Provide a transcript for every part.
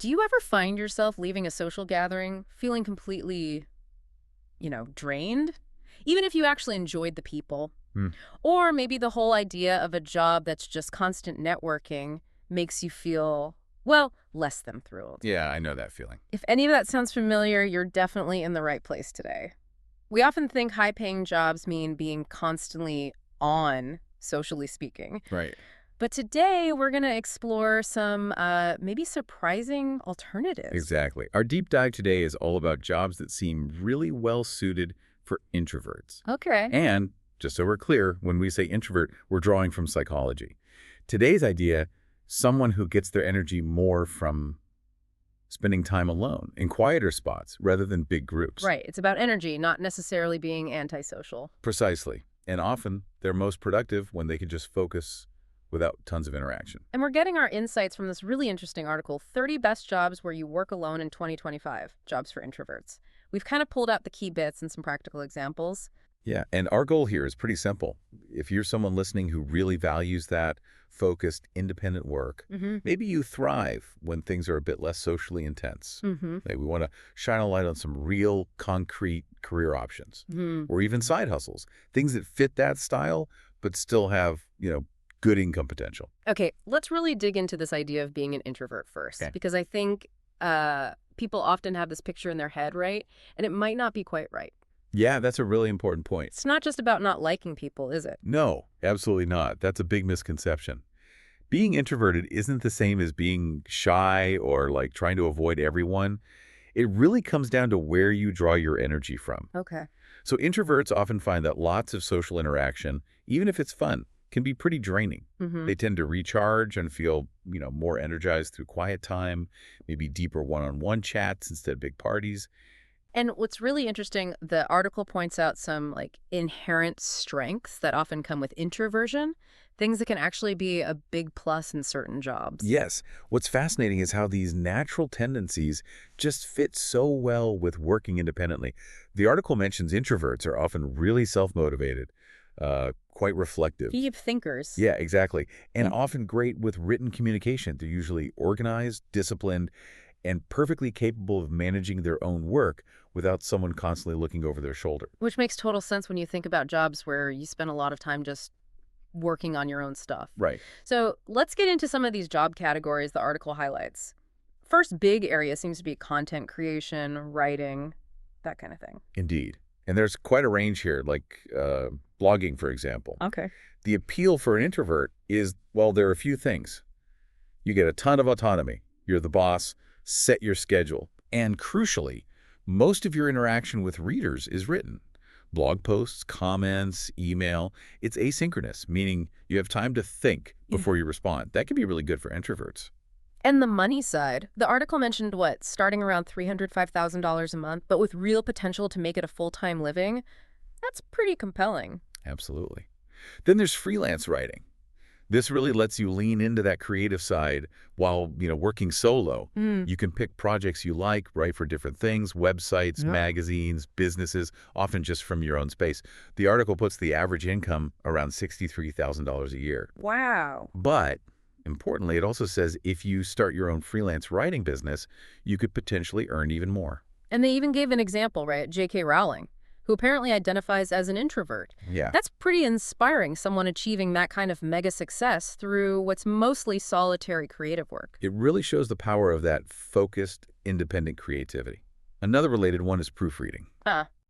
Do you ever find yourself leaving a social gathering feeling completely, drained? Even if you actually enjoyed the people? Hmm. Or maybe the whole idea of a job that's just constant networking makes you feel, well, less than thrilled. Yeah, I know that feeling. If any of that sounds familiar, you're definitely in the right place today. We often think high-paying jobs mean being constantly on, socially speaking. Right. But today, we're going to explore some maybe surprising alternatives. Exactly. Our deep dive today is all about jobs that seem really well suited for introverts. Okay. And just so we're clear, when we say introvert, we're drawing from psychology. Today's idea, someone who gets their energy more from spending time alone in quieter spots rather than big groups. Right. It's about energy, not necessarily being antisocial. Precisely. And often they're most productive when they can just focus without tons of interaction. And we're getting our insights from this really interesting article, 30 Best Jobs Where You Work Alone in 2025, Jobs for Introverts. We've kind of pulled out the key bits and some practical examples. Yeah, and our goal here is pretty simple. If you're someone listening who really values that focused, independent work, maybe you thrive when things are a bit less socially intense. Maybe we want to shine a light on some real, concrete career options, or even side hustles, things that fit that style, but still have, good income potential. Okay, let's really dig into this idea of being an introvert first, Okay. because I think people often have this picture in their head, right? And it might not be quite right. Yeah, that's a really important point. It's not just about not liking people, is it? No, absolutely not. That's a big misconception. Being introverted isn't the same as being shy or like trying to avoid everyone. It really comes down to where you draw your energy from. Okay. So introverts often find that lots of social interaction, even if it's fun, can be pretty draining. They tend to recharge and feel, more energized through quiet time, maybe deeper one-on-one chats instead of big parties. And what's really interesting, the article points out some inherent strengths that often come with introversion, things that can actually be a big plus in certain jobs. Yes, what's fascinating is how these natural tendencies just fit so well with working independently. The article mentions introverts are often really self-motivated, quite reflective. Deep thinkers. Yeah, exactly. And often great with written communication. They're usually organized, disciplined, and perfectly capable of managing their own work without someone constantly looking over their shoulder. Which makes total sense when you think about jobs where you spend a lot of time just working on your own stuff. Right. So let's get into some of these job categories the article highlights. First big area seems to be content creation, writing, that kind of thing. Indeed. And there's quite a range here, like blogging, for example. Okay. The appeal for an introvert is, well, there are a few things. You get a ton of autonomy. You're the boss. Set your schedule. And crucially, most of your interaction with readers is written. Blog posts, comments, email. It's asynchronous, meaning you have time to think before you respond. That can be really good for introverts. And the money side, the article mentioned starting around $305,000 a month, but with real potential to make it a full-time living. That's pretty compelling. Absolutely. Then there's freelance writing. This really lets you lean into that creative side while, working solo. You can pick projects you like, write for different things, websites, magazines, businesses, often just from your own space. The article puts the average income around $63,000 a year. Wow. But importantly, it also says if you start your own freelance writing business, you could potentially earn even more. And they even gave an example, right? J.K. Rowling, who apparently identifies as an introvert. Yeah. That's pretty inspiring, someone achieving that kind of mega success through what's mostly solitary creative work. It really shows the power of that focused, independent creativity. Another related one is proofreading.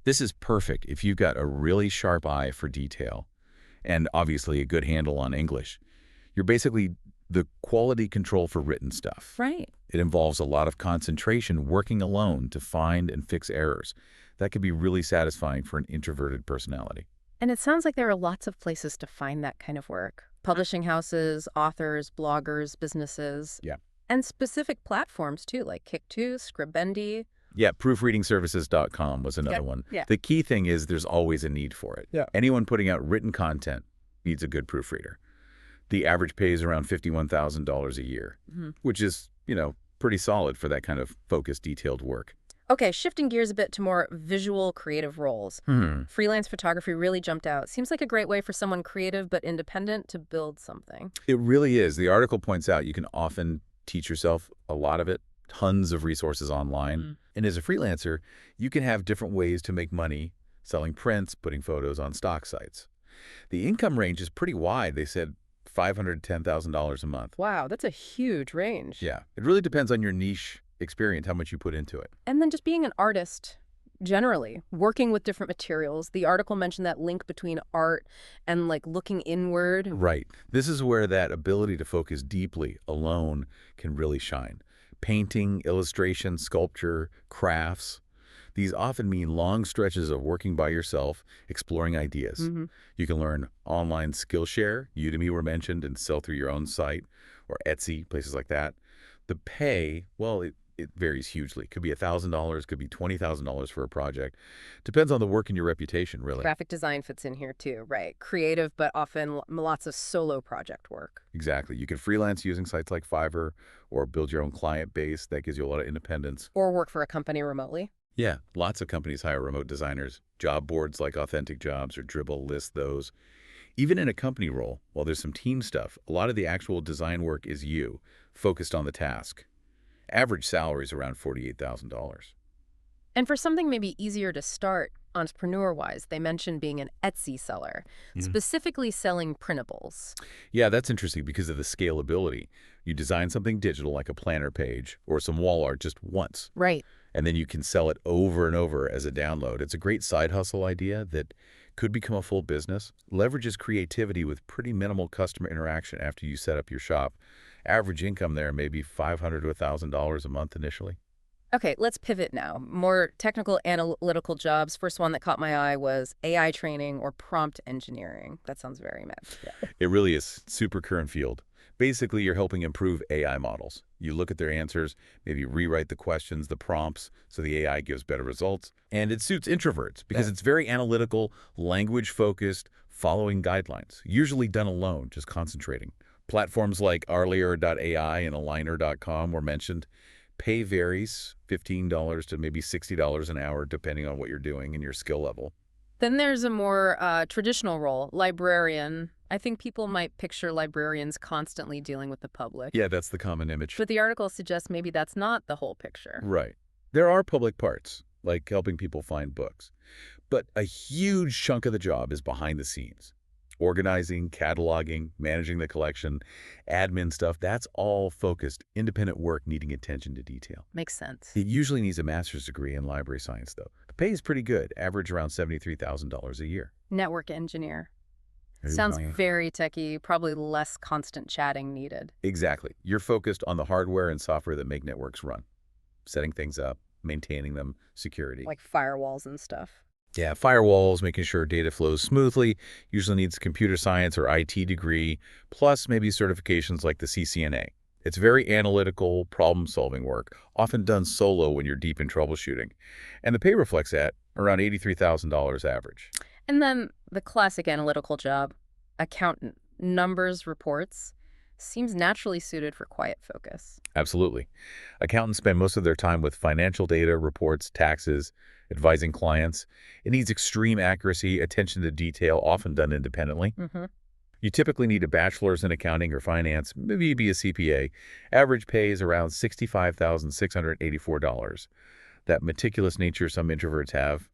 This is perfect if you've got a really sharp eye for detail and obviously a good handle on English. You're basically the quality control for written stuff. Right. It involves a lot of concentration working alone to find and fix errors. That could be really satisfying for an introverted personality. And it sounds like there are lots of places to find that kind of work. Publishing houses, authors, bloggers, businesses. Yeah. And specific platforms, too, like Kick2, Scribendi. Yeah, proofreadingservices.com was another one. Yeah. The key thing is there's always a need for it. Yeah. Anyone putting out written content needs a good proofreader. The average pay is around $51,000 a year, which is, pretty solid for that kind of focused, detailed work. Okay, shifting gears a bit to more visual creative roles. Freelance photography really jumped out. Seems like a great way for someone creative but independent to build something. It really is. The article points out you can often teach yourself a lot of it tons of resources online. And as a freelancer, you can have different ways to make money selling prints, putting photos on stock sites. The income range is pretty wide. They said $500 to $10,000 a month. Wow, that's a huge range. Yeah, it really depends on your niche experience, how much you put into it. And then just being an artist, generally, working with different materials. The article mentioned that link between art and like looking inward. Right. This is where that ability to focus deeply alone can really shine. Painting, illustration, sculpture, crafts. These often mean long stretches of working by yourself, exploring ideas. You can learn online Skillshare, Udemy were mentioned, and sell through your own site, or Etsy, places like that. The pay, well, it varies hugely. Could be $1,000, could be $20,000 for a project. Depends on the work and your reputation, really. Graphic design fits in here too, right? Creative, but often lots of solo project work. Exactly. You can freelance using sites like Fiverr or build your own client base. That gives you a lot of independence. Or work for a company remotely. Yeah, lots of companies hire remote designers. Job boards like Authentic Jobs or Dribbble list those. Even in a company role, while there's some team stuff, a lot of the actual design work is you, focused on the task. Average salary is around $48,000. And for something maybe easier to start, entrepreneur-wise, they mentioned being an Etsy seller, specifically selling printables. Yeah, that's interesting because of the scalability. You design something digital like a planner page or some wall art just once. Right. And then you can sell it over and over as a download. It's a great side hustle idea that could become a full business. Leverages creativity with pretty minimal customer interaction after you set up your shop. Average income there may be $500 to $1,000 a month initially. Okay, let's pivot now. More technical analytical jobs. First one that caught my eye was AI training or prompt engineering. That sounds very mad. Yeah. It really is super current field. Basically, you're helping improve AI models. You look at their answers, maybe rewrite the questions, the prompts, so the AI gives better results. And it suits introverts because it's very analytical, language-focused, following guidelines, usually done alone, just concentrating. Platforms like Arlier.ai and Aligner.com were mentioned. Pay varies, $15 to maybe $60 an hour, depending on what you're doing and your skill level. Then there's a more traditional role, librarian. I think people might picture librarians constantly dealing with the public. Yeah, that's the common image. But the article suggests maybe that's not the whole picture. Right. There are public parts, like helping people find books. But a huge chunk of the job is behind the scenes. Organizing, cataloging, managing the collection, admin stuff, that's all focused, independent work needing attention to detail. Makes sense. It usually needs a master's degree in library science, though. The pay is pretty good, average around $73,000 a year. Network engineer. Ooh, Sounds very techy, probably less constant chatting needed. Exactly. You're focused on the hardware and software that make networks run. Setting things up, maintaining them, security. Like firewalls and stuff. Yeah, firewalls, making sure data flows smoothly, usually needs a computer science or IT degree, plus maybe certifications like the CCNA. It's very analytical, problem-solving work, often done solo when you're deep in troubleshooting. And the pay reflects that, around $83,000 average. And then the classic analytical job, accountant, numbers, reports, seems naturally suited for quiet focus. Absolutely. Accountants spend most of their time with financial data, reports, taxes, advising clients. It needs extreme accuracy, attention to detail, often done independently. You typically need a bachelor's in accounting or finance, maybe be a CPA. Average pay is around $65,684. That meticulous nature some introverts have,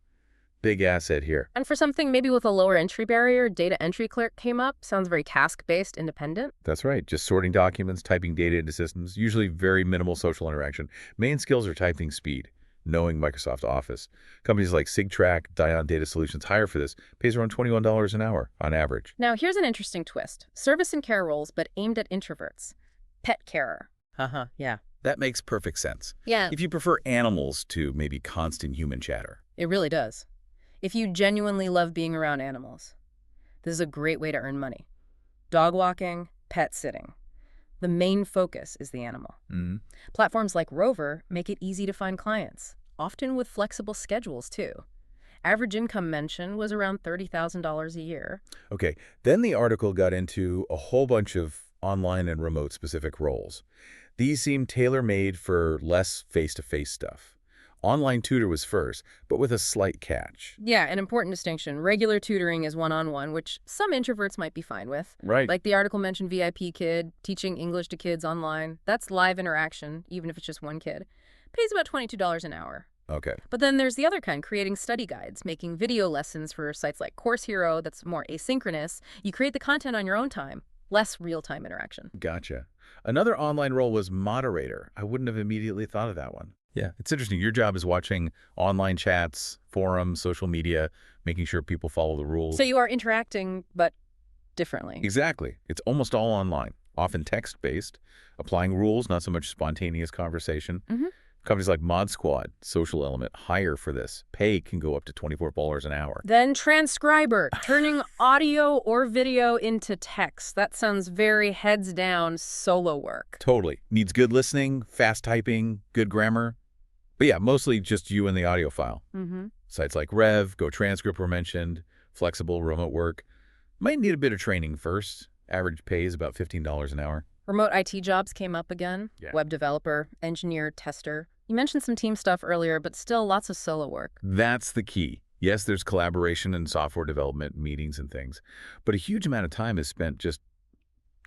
big asset here. And for something maybe with a lower entry barrier, data entry clerk came up. Sounds very task-based, independent. That's right. Just sorting documents, typing data into systems, usually very minimal social interaction. Main skills are typing speed, knowing Microsoft Office. Companies like SigTrack, Dion Data Solutions hire for this. Pays around $21 an hour on average. Now, here's an interesting twist. Service and care roles, but aimed at introverts. Pet carer. Yeah. That makes perfect sense. Yeah. If you prefer animals to maybe constant human chatter. It really does. If you genuinely love being around animals, this is a great way to earn money. Dog walking, pet sitting. The main focus is the animal. Platforms like Rover make it easy to find clients, often with flexible schedules too. Average income mention was around $30,000 a year. Okay, then the article got into a whole bunch of online and remote specific roles. These seem tailor-made for less face-to-face stuff. Online tutor was first, but with a slight catch. Yeah, an important distinction. Regular tutoring is one-on-one, which some introverts might be fine with. Right. Like the article mentioned VIP Kid, teaching English to kids online. That's live interaction, even if it's just one kid. Pays about $22 an hour. Okay. But then there's the other kind, creating study guides, making video lessons for sites like Course Hero that's more asynchronous. You create the content on your own time, less real-time interaction. Gotcha. Another online role was moderator. I wouldn't have immediately thought of that one. Yeah, it's interesting. Your job is watching online chats, forums, social media, making sure people follow the rules. So you are interacting, but differently. Exactly. It's almost all online, often text-based, applying rules, not so much spontaneous conversation. Companies like Mod Squad, Social Element, hire for this. Pay can go up to $24 an hour. Then transcriber, turning audio or video into text. That sounds very heads down solo work. Totally. Needs good listening, fast typing, good grammar. But yeah, mostly just you and the audio file. Sites like Rev, GoTranscript were mentioned, flexible remote work. Might need a bit of training first. Average pay is about $15 an hour. Remote IT jobs came up again. Yeah. Web developer, engineer, tester. You mentioned some team stuff earlier, but still lots of solo work. That's the key. Yes, there's collaboration and software development, meetings and things, but a huge amount of time is spent just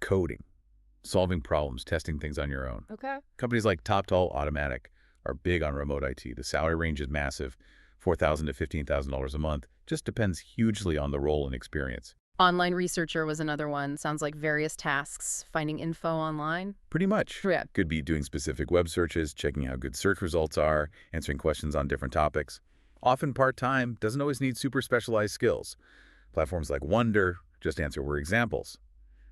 coding, solving problems, testing things on your own. Okay. Companies like TopTall Automatic are big on remote IT. The salary range is massive, $4,000 to $15,000 a month. Just depends hugely on the role and experience. Online researcher was another one. Sounds like various tasks, finding info online. Pretty much. Yeah. Could be doing specific web searches, checking how good search results are, answering questions on different topics. Often part-time, doesn't always need super specialized skills. Platforms like Wonder, Just Answer were examples.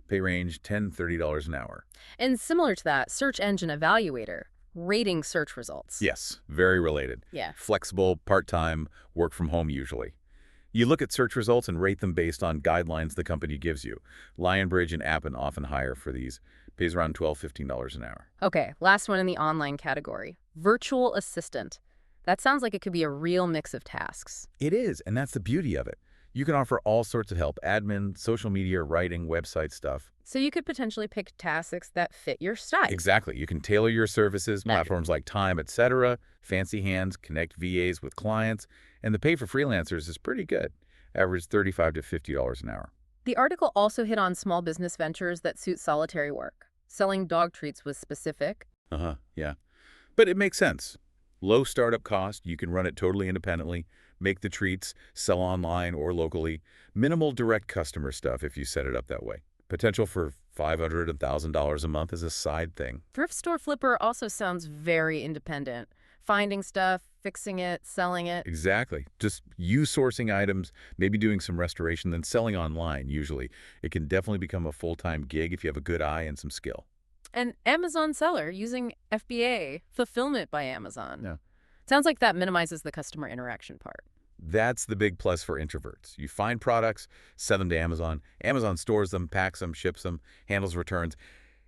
Pay range $10, $30 an hour. And similar to that, search engine evaluator, rating search results. Yes, very related. Yeah. Flexible, part-time, work from home usually. You look at search results and rate them based on guidelines the company gives you. Lionbridge and Appen often hire for these. Pays around $12, $15 an hour. Okay, last one in the online category. Virtual assistant. That sounds like it could be a real mix of tasks. It is, and that's the beauty of it. You can offer all sorts of help, admin, social media, writing, website stuff. So you could potentially pick tasks that fit your style. Exactly. You can tailor your services, platforms like Time, etc., fancy hands, connect VAs with clients, and the pay for freelancers is pretty good. Average $35 to $50 an hour. The article also hit on small business ventures that suit solitary work. Selling dog treats was specific. Yeah. But it makes sense. Low startup cost, you can run it totally independently, make the treats, sell online or locally. Minimal direct customer stuff if you set it up that way. Potential for $500 and $1,000 a month is a side thing. Thrift store flipper also sounds very independent. Finding stuff, fixing it, selling it. Exactly. Just you sourcing items, maybe doing some restoration, then selling online usually. It can definitely become a full-time gig if you have a good eye and some skill. An Amazon seller using FBA, fulfillment by Amazon. Yeah. Sounds like that minimizes the customer interaction part. That's the big plus for introverts. You find products, send them to Amazon. Amazon stores them, packs them, ships them, handles returns.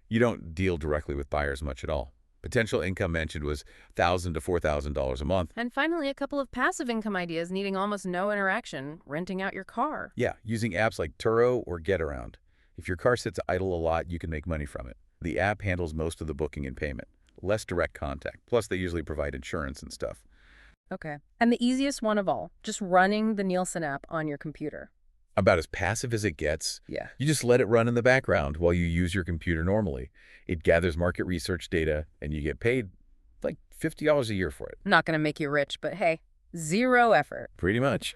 You don't deal directly with buyers much at all. Potential income mentioned was $1,000 to $4,000 a month. And finally, a couple of passive income ideas needing almost no interaction, renting out your car. Yeah, using apps like Turo or Getaround. If your car sits idle a lot, you can make money from it. The app handles most of the booking and payment. Less direct contact. Plus, they usually provide insurance and stuff. Okay. And the easiest one of all, just running the Nielsen app on your computer. About as passive as it gets. Yeah. You just let it run in the background while you use your computer normally. It gathers market research data, and you get paid like $50 a year for it. Not going to make you rich, but hey, zero effort. Pretty much.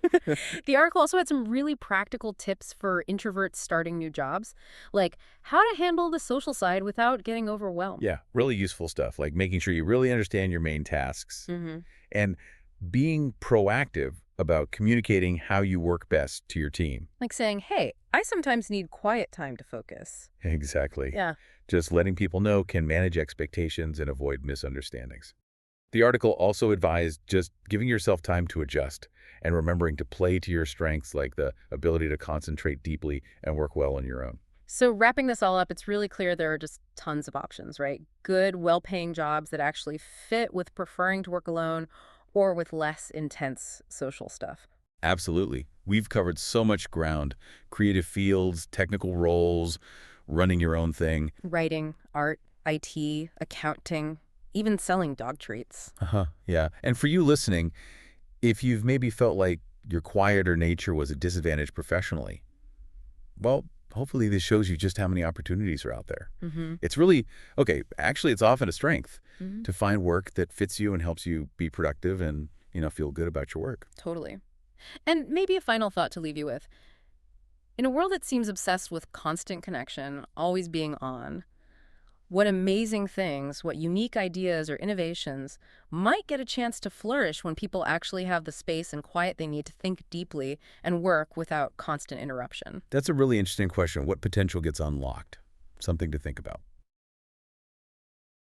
The article also had some really practical tips for introverts starting new jobs, like how to handle the social side without getting overwhelmed. Yeah, really useful stuff, like making sure you really understand your main tasks and being proactive about communicating how you work best to your team. Like saying, hey, I sometimes need quiet time to focus. Exactly. Yeah. Just letting people know can manage expectations and avoid misunderstandings. The article also advised just giving yourself time to adjust and remembering to play to your strengths, like the ability to concentrate deeply and work well on your own. So wrapping this all up, it's really clear there are just tons of options, right? Good, well-paying jobs that actually fit with preferring to work alone or with less intense social stuff. Absolutely. We've covered so much ground: creative fields, technical roles, running your own thing. Writing, art, IT, accounting. even selling dog treats. Yeah. And for you listening, if you've maybe felt like your quieter nature was a disadvantage professionally, well, hopefully this shows you just how many opportunities are out there. It's really, okay, actually it's often a strength to find work that fits you and helps you be productive and, feel good about your work. Totally. And maybe a final thought to leave you with. In a world that seems obsessed with constant connection, always being on, what amazing things, what unique ideas or innovations might get a chance to flourish when people actually have the space and quiet they need to think deeply and work without constant interruption. That's a really interesting question. What potential gets unlocked? Something to think about.